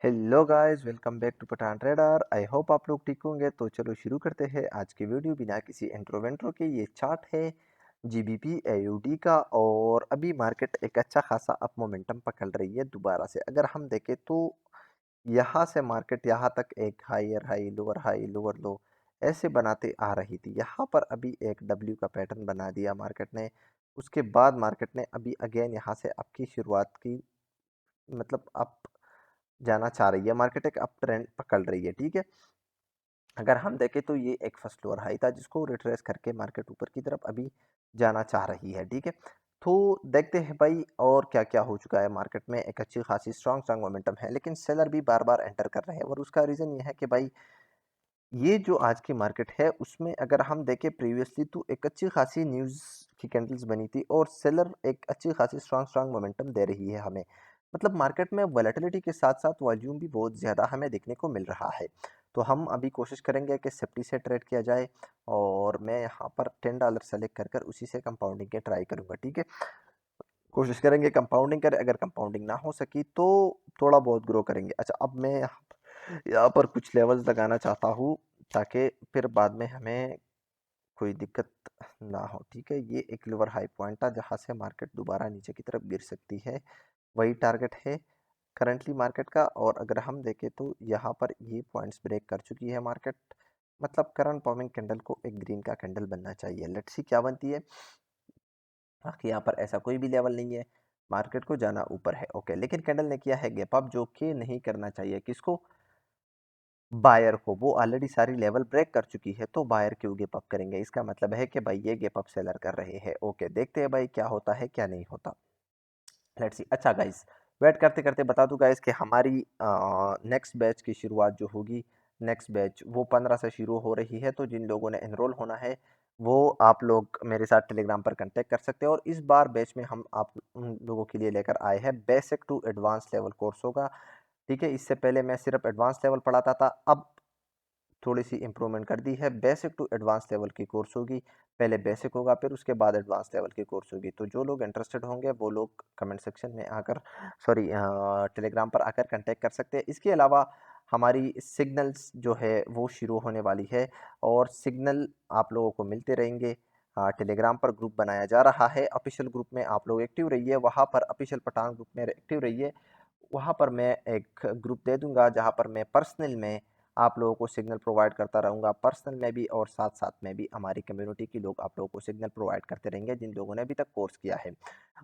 Hello guys, welcome back to Pathan trader. I hope आप लोग ठीक होंगे। तो चलो शुरू करते हैं आज की वीडियो बिना किसी इंट्रो वेंट्रो के। ये चार्ट है जीबीपी एयूडी का और अभी मार्केट एक अच्छा खासा अप मोमेंटम पकड़ रही है दोबारा से। अगर हम देखें तो यहाँ से मार्केट यहाँ तक एक हाई लोअर लो ऐसे बनाते आ रही थी। यहाँ पर अभी एक डब्ल्यू का पैटर्न बना दिया मार्केट ने। उसके बाद मार्केट ने अभी अगेन यहाँ से अप की शुरुआत की, मतलब अप जाना चाह रही है मार्केट, एक अप ट्रेंड पकड़ रही है। ठीक है, अगर हम देखें तो ये एक फर्स्ट लोअर हाई था जिसको रिट्रेस करके मार्केट ऊपर की तरफ अभी जाना चाह रही है। ठीक है, तो देखते हैं भाई और क्या क्या हो चुका है मार्केट में। एक अच्छी खासी स्ट्रॉन्ग मोमेंटम है, लेकिन सेलर भी बार बार एंटर कर रहे हैं और उसका रीजन ये है कि भाई ये जो आज की मार्केट है उसमें अगर हम देखें प्रीवियसली तो एक अच्छी खासी न्यूज़ की कैंडल्स बनी थी और सेलर एक अच्छी खासी स्ट्रॉन्ग मोमेंटम दे रही है हमें। मतलब मार्केट में वॉलेटिलिटी के साथ साथ वॉल्यूम भी बहुत ज़्यादा हमें देखने को मिल रहा है। तो हम अभी कोशिश करेंगे कि सेफ्टी से ट्रेड किया जाए और मैं यहाँ पर $10 सेलेक्ट कर उसी से कंपाउंडिंग के ट्राई करूँगा। ठीक है, कोशिश करेंगे कंपाउंडिंग करें। अगर कंपाउंडिंग ना हो सकी तो थोड़ा बहुत ग्रो करेंगे। अच्छा, अब मैं यहाँ पर कुछ लेवल्स लगाना चाहता हूँ ताकि फिर बाद में हमें कोई दिक्कत ना हो। ठीक है, ये एक लोअर हाई पॉइंट था जहाँ से मार्केट दोबारा नीचे की तरफ गिर सकती है। वही टारगेट है करंटली मार्केट का। और अगर हम देखें तो यहाँ पर ये पॉइंट्स ब्रेक कर चुकी है मार्केट। मतलब करंट फॉर्मिंग कैंडल को एक ग्रीन का कैंडल बनना चाहिए। लेट्स सी क्या बनती है। बाकी यहाँ पर ऐसा कोई भी लेवल नहीं है, मार्केट को जाना ऊपर है। ओके, लेकिन कैंडल ने किया है गैप अप, जो कि नहीं करना चाहिए किसको, बायर को। वो ऑलरेडी सारी लेवल ब्रेक कर चुकी है तो बायर क्यों गिव अप करेंगे। इसका मतलब है कि भाई ये गिव अप सेलर कर रहे हैं। ओके, देखते हैं भाई क्या होता है क्या नहीं होता। Let's see. अच्छा गाइस, वेट करते करते बता दूं गाइस कि हमारी नेक्स्ट बैच की शुरुआत जो होगी, नेक्स्ट बैच वो 15 से शुरू हो रही है। तो जिन लोगों ने एनरोल होना है वो आप लोग मेरे साथ टेलीग्राम पर कांटेक्ट कर सकते हैं। और इस बार बैच में हम आप उन लोगों के लिए लेकर आए हैं basic to advance level course होगा। ठीक है, इससे पहले मैं सिर्फ एडवांस लेवल पढ़ाता था, अब थोड़ी सी इंप्रूवमेंट कर दी है। बेसिक टू एडवांस लेवल की कोर्स होगी। पहले बेसिक होगा फिर उसके बाद एडवांस लेवल की कोर्स होगी। तो जो लोग इंटरेस्टेड होंगे वो लोग कमेंट सेक्शन में आकर, सॉरी, टेलीग्राम पर आकर कांटेक्ट कर सकते हैं। इसके अलावा हमारी सिग्नल्स जो है वो शुरू होने वाली है और सिग्नल आप लोगों को मिलते रहेंगे। टेलीग्राम पर ग्रुप बनाया जा रहा है, ऑफिशियल ग्रुप में आप लोग एक्टिव रहिए। वहाँ पर ऑफिशियल पठान ग्रुप में एक्टिव रहिए। वहाँ पर मैं एक ग्रुप दे दूंगा जहाँ पर मैं पर्सनल में आप लोगों को सिग्नल प्रोवाइड करता रहूँगा, पर्सनल में भी और साथ साथ में भी हमारी कम्युनिटी के लोग आप लोगों को सिग्नल प्रोवाइड करते रहेंगे जिन लोगों ने अभी तक कोर्स किया है।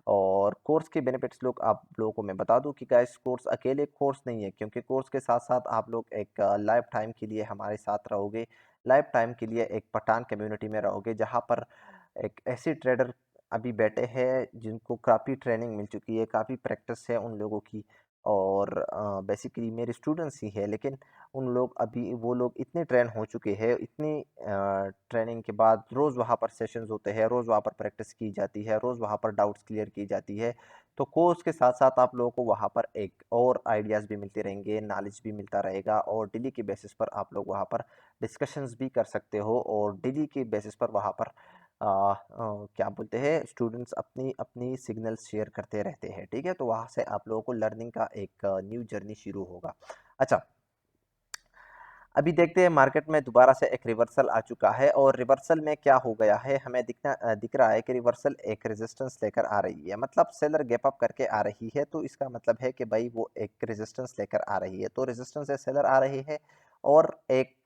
और कोर्स के बेनिफिट्स लोग आप लोगों को मैं बता दूं कि गाइस, कोर्स अकेले कोर्स नहीं है, क्योंकि कोर्स के साथ साथ आप लोग एक लाइफ टाइम के लिए हमारे साथ रहोगे। लाइफ टाइम के लिए एक पठान कम्युनिटी में रहोगे जहाँ पर एक ऐसे ट्रेडर अभी बैठे हैं जिनको काफ़ी ट्रेनिंग मिल चुकी है, काफ़ी प्रैक्टिस है उन लोगों की। और बेसिकली मेरे स्टूडेंट्स ही है, लेकिन उन लोग अभी वो लोग इतने ट्रेन हो चुके हैं, इतनी ट्रेनिंग के बाद रोज़ वहाँ पर सेशंस होते हैं, रोज़ वहाँ पर प्रैक्टिस की जाती है, रोज़ वहाँ पर डाउट्स क्लियर की जाती है। तो कोर्स के साथ साथ आप लोगों को वहाँ पर एक और आइडियाज़ भी मिलते रहेंगे, नॉलेज भी मिलता रहेगा और डेली के बेसिस पर आप लोग वहाँ पर डिस्कशंस भी कर सकते हो। और डेली के बेसिस पर वहाँ पर क्या बोलते हैं, स्टूडेंट्स अपनी अपनी सिग्नल्स शेयर करते रहते हैं। ठीक है, तो वहाँ से आप लोगों को लर्निंग का एक न्यू जर्नी शुरू होगा। अच्छा, अभी देखते हैं मार्केट में दोबारा से एक रिवर्सल आ चुका है और रिवर्सल में क्या हो गया है हमें दिख रहा है कि रिवर्सल एक रेजिस्टेंस लेकर आ रही है। मतलब सेलर गैप अप करके आ रही है, तो इसका मतलब है कि भाई वो एक रेजिस्टेंस लेकर आ रही है। तो रेजिस्टेंस से सेलर आ रही है और एक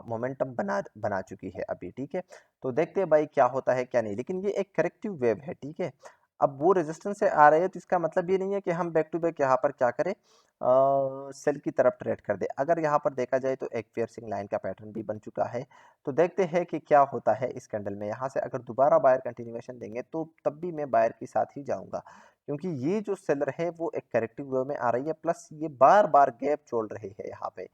मोमेंटम बना बना चुकी है अभी। ठीक है, तो देखते हैं भाई क्या होता है क्या नहीं। लेकिन ये एक करेक्टिव वेव है। ठीक है, अब वो रेजिस्टेंस से आ रहे हैं तो इसका मतलब ये नहीं है कि हम बैक टू बैक यहाँ पर क्या करें, सेल की तरफ ट्रेड कर दे। अगर यहाँ पर देखा जाए तो एक पियर्सिंग लाइन का पैटर्न भी बन चुका है। तो देखते हैं कि क्या होता है इस कैंडल में। यहाँ से अगर दोबारा बायर कंटिन्यूएशन देंगे तो तब भी मैं बायर के साथ ही जाऊंगा, क्योंकि ये जो सेलर है वो एक करेक्टिव वे में आ रही है। प्लस ये बार बार गैप छोड़ रही है, यहाँ पे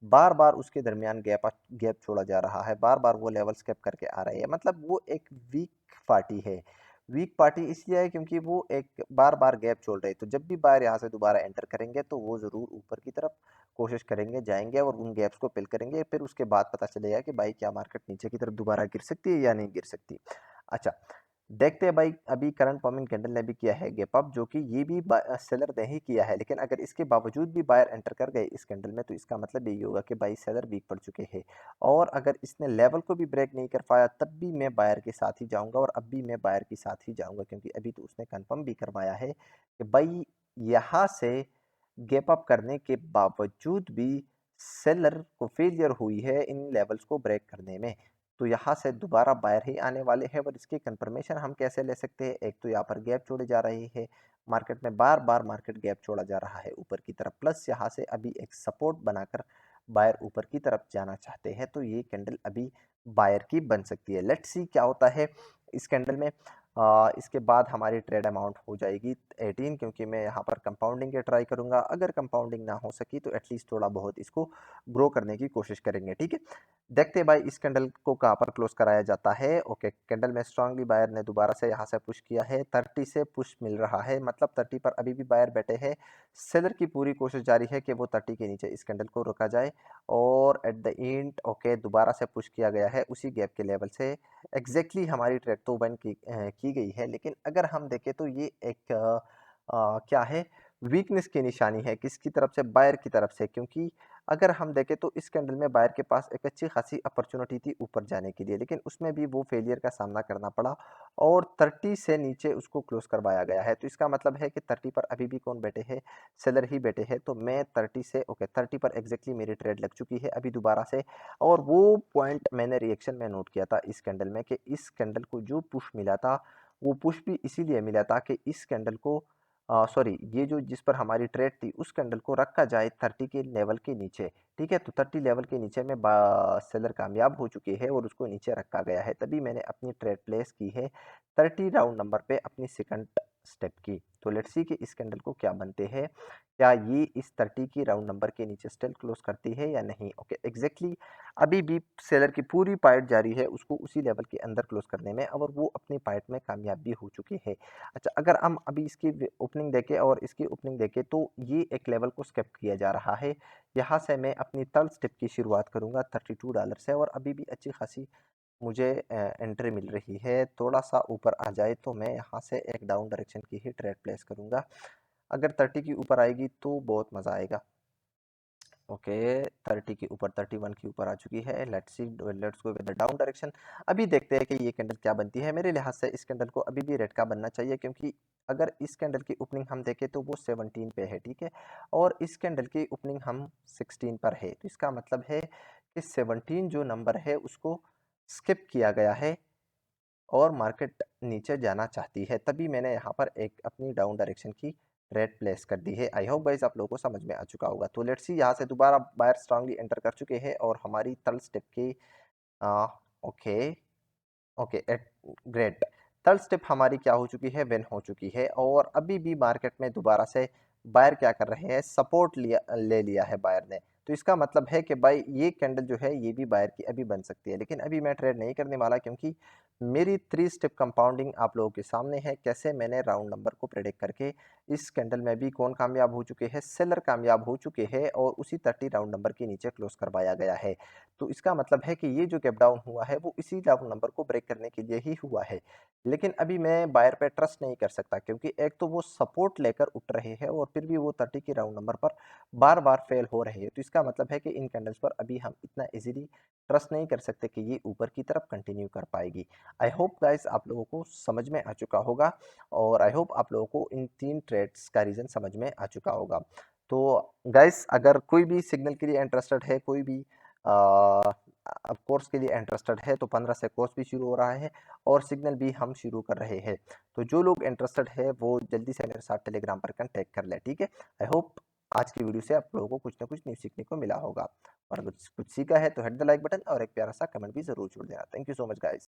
बार बार उसके दरमियान गैप गैप छोड़ा जा रहा है, बार बार वो लेवल स्केप करके आ रही है। मतलब वो एक वीक पार्टी है। वीक पार्टी इसलिए है क्योंकि वो एक बार बार गैप छोड़ रहे हैं। तो जब भी बायर यहाँ से दोबारा एंटर करेंगे तो वो ज़रूर ऊपर की तरफ कोशिश करेंगे, जाएंगे और उन गैप्स को फिल करेंगे। फिर उसके बाद पता चलेगा कि भाई क्या मार्केट नीचे की तरफ दोबारा गिर सकती है या नहीं गिर सकती। अच्छा, देखते हैं भाई, अभी करंट फॉर्मिंग कैंडल ने भी किया है गैप अप, जो कि ये भी सेलर ने ही किया है, लेकिन अगर इसके बावजूद भी बायर एंटर कर गए इस कैंडल में, तो इसका मतलब यही होगा कि भाई सेलर वीक पड़ चुके हैं। और अगर इसने लेवल को भी ब्रेक नहीं कर पाया, तब भी मैं बायर के साथ ही जाऊंगा, और अब भी मैं बायर के साथ ही जाऊंगा, क्योंकि अभी तो उसने कंफर्म भी करवाया है कि भाई यहाँ से गैप अप करने के बावजूद भी सेलर को फेलियर हुई है इन लेवल्स को ब्रेक करने में। तो यहाँ से दोबारा बायर ही आने वाले हैं, और इसकी कंफर्मेशन हम कैसे ले सकते हैं? एक तो यहाँ पर गैप छोड़े जा रही है, मार्केट में बार बार मार्केट गैप छोड़ा जा रहा है ऊपर की तरफ, प्लस यहाँ से अभी एक सपोर्ट बनाकर बायर ऊपर की तरफ जाना चाहते हैं, तो ये कैंडल अभी बायर की बन सकती है। लेट्स सी क्या होता है इस कैंडल में। इसके बाद हमारी ट्रेड अमाउंट हो जाएगी 18, क्योंकि मैं यहाँ पर कंपाउंडिंग के ट्राई करूंगा। अगर कंपाउंडिंग ना हो सकी तो एटलीस्ट थोड़ा बहुत इसको ग्रो करने की कोशिश करेंगे, ठीक है। देखते हैं भाई इस कैंडल को कहाँ पर क्लोज कराया जाता है। ओके, कैंडल में स्ट्रांगली बायर ने दोबारा से यहाँ से पुश किया है, 30 से पुश मिल रहा है, मतलब 30 पर अभी भी बायर बैठे हैं। सेलर की पूरी कोशिश जारी है कि वो 30 के नीचे इस कैंडल को रोका जाए, और एट द एंड ओके दोबारा से पुश किया गया है उसी गैप के लेवल से। एग्जैक्टली हमारी ट्रेड तो बन की गई है, लेकिन अगर हम देखें तो ये एक क्या है, वीकनेस की निशानी है, किसकी तरफ से? बायर की तरफ से, क्योंकि अगर हम देखें तो इस कैंडल में बायर के पास एक अच्छी खासी अपॉर्चुनिटी थी ऊपर जाने के लिए, लेकिन उसमें भी वो फेलियर का सामना करना पड़ा, और 30 से नीचे उसको क्लोज करवाया गया है। तो इसका मतलब है कि 30 पर अभी भी कौन बैठे हैं? सेलर ही बैठे हैं। तो मैं 30 से ओके 30 पर एग्जैक्टली मेरी ट्रेड लग चुकी है अभी दोबारा से, और वो पॉइंट मैंने रिएक्शन में नोट किया था इस कैंडल में, कि इस कैंडल को जो पुश मिला था, वो पुश भी इसीलिए मिला था कि इस कैंडल को सॉरी, ये जो जिस पर हमारी ट्रेड थी उस कैंडल को रखा जाए 30 के लेवल के नीचे, ठीक है। तो 30 लेवल के नीचे में सेलर कामयाब हो चुके हैं, और उसको नीचे रखा गया है, तभी मैंने अपनी ट्रेड प्लेस की है 30 राउंड नंबर पे अपनी सेकंड स्टेप की। तो लेट्स सी कि इस कैंडल को क्या बनते हैं, क्या ये इस 30 की राउंड नंबर के नीचे स्टिल क्लोज करती है या नहीं। ओके, एग्जैक्टली अभी भी सेलर की पूरी पाइट जारी है उसको उसी लेवल के अंदर क्लोज करने में, और वो अपनी पाइट में कामयाब भी हो चुके हैं। अच्छा, अगर हम अभी इसकी ओपनिंग देखें और इसकी ओपनिंग देखें, तो ये एक लेवल को स्किप किया जा रहा है। यहाँ से मैं अपनी थर्ड स्टेप की शुरुआत करूँगा $32 से, और अभी भी अच्छी खासी मुझे एंट्री मिल रही है। थोड़ा सा ऊपर आ जाए तो मैं यहाँ से एक डाउन डायरेक्शन की ही ट्रेड प्लेस करूँगा। अगर 30 की ऊपर आएगी तो बहुत मज़ा आएगा। ओके, 30 के ऊपर 31 के ऊपर आ चुकी है। Let's see, let's go with the down direction. अभी देखते हैं कि ये कैंडल क्या बनती है। मेरे लिहाज से इस कैंडल को अभी भी रेड का बनना चाहिए, क्योंकि अगर इस कैंडल की ओपनिंग हम देखें तो वो 17 पे है, ठीक है, और इस कैंडल की ओपनिंग हम 16 पर है। तो इसका मतलब है कि 17 जो नंबर है उसको स्किप किया गया है, और मार्केट नीचे जाना चाहती है, तभी मैंने यहाँ पर एक अपनी डाउन डायरेक्शन की ट्रेड प्लेस कर दी है। आई होप गाइस आप लोगों को समझ में आ चुका होगा। तो लेट्स सी, यहाँ से दोबारा बायर स्ट्रांगली एंटर कर चुके हैं, और हमारी थर्ड स्टेप की okay okay at great, third step हमारी क्या हो चुकी है? विन हो चुकी है। और अभी भी मार्केट में दोबारा से बायर क्या कर रहे हैं? सपोर्ट ले लिया है बायर ने। तो इसका मतलब है कि भाई ये कैंडल जो है ये भी बायर की अभी बन सकती है, लेकिन अभी मैं ट्रेड नहीं करने वाला, क्योंकि मेरी 3 स्टेप कंपाउंडिंग आप लोगों के सामने है, कैसे मैंने राउंड नंबर को प्रेडिक्ट करके इस कैंडल में भी कौन कामयाब हो चुके हैं? सेलर कामयाब हो चुके हैं, और उसी 30 राउंड नंबर के नीचे क्लोज करवाया गया है। तो इसका मतलब है कि ये जो गैप डाउन हुआ है वो इसी राउंड नंबर को ब्रेक करने के लिए ही हुआ है। लेकिन अभी मैं बायर पे ट्रस्ट नहीं कर सकता, क्योंकि एक तो वो सपोर्ट लेकर उठ रहे हैं, और फिर भी वो 30 के राउंड नंबर पर बार बार फेल हो रहे हैं। तो इसका मतलब है कि इन कैंडल्स पर अभी हम इतना इजीली ट्रस्ट नहीं कर सकते कि ये ऊपर की तरफ कंटिन्यू कर पाएगी। आई होप गाइस आप लोगों को समझ में आ चुका होगा, और आई होप आप लोगों को इन 3 ट्रेड्स का रीज़न समझ में आ चुका होगा। तो गाइस अगर कोई भी सिग्नल के लिए इंटरेस्टेड है, कोई भी अब कोर्स के लिए इंटरेस्टेड है, तो 15 से कोर्स भी शुरू हो रहा है, और सिग्नल भी हम शुरू कर रहे हैं। तो जो लोग इंटरेस्टेड है वो जल्दी से मेरे साथ टेलीग्राम पर कॉन्टैक्ट कर ले, ठीक है। आई होप आज की वीडियो से आप लोगों को कुछ ना कुछ न्यू सीखने को मिला होगा, और कुछ कुछ सीखा है तो हिट द लाइक बटन और एक प्यारा सा कमेंट भी जरूर छोड़ देना। Thank you so much guys.